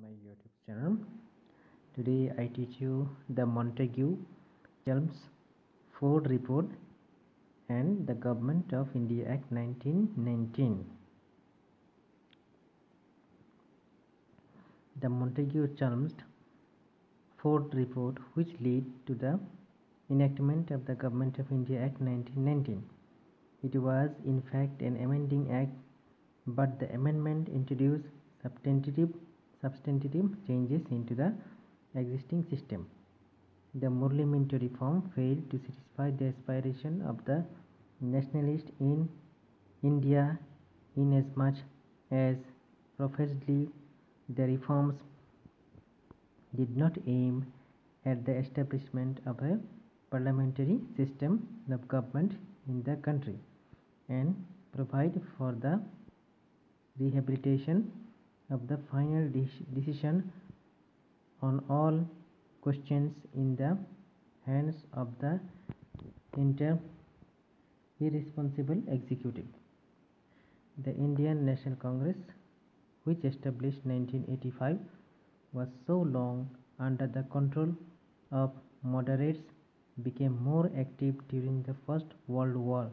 my YouTube channel. Today I teach you the Montagu-Chelmsford Report and the Government of India Act 1919. The Montagu-Chelmsford Report, which led to the enactment of the Government of India Act 1919. It was in fact an amending act, but the amendment introduced substantive changes into the existing system. The Murli-Minto reform failed to satisfy the aspiration of the nationalists in India, inasmuch as professedly the reforms did not aim at the establishment of a parliamentary system of government in the country and provide for the rehabilitation of the final decision on all questions in the hands of the irresponsible executive. The Indian National Congress, which established 1985, was so long under the control of moderates, became more active during the First World War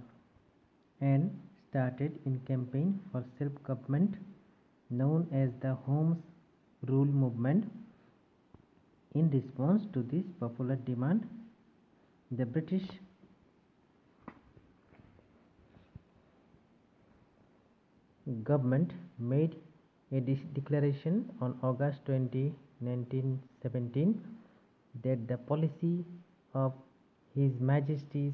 and started in campaign for self-government known as the Home Rule movement. In response to this popular demand, the British government made a declaration on August 20, 1917 that the policy of His Majesty's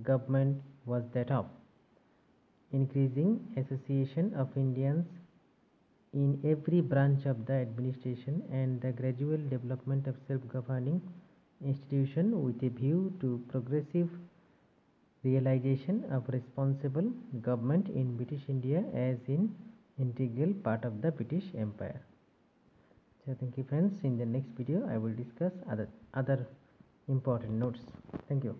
government was that of increasing association of Indians in every branch of the administration and the gradual development of self-governing institution with a view to progressive realization of responsible government in British India as an integral part of the British Empire. So thank you friends. In the next video I will discuss other important notes. Thank you.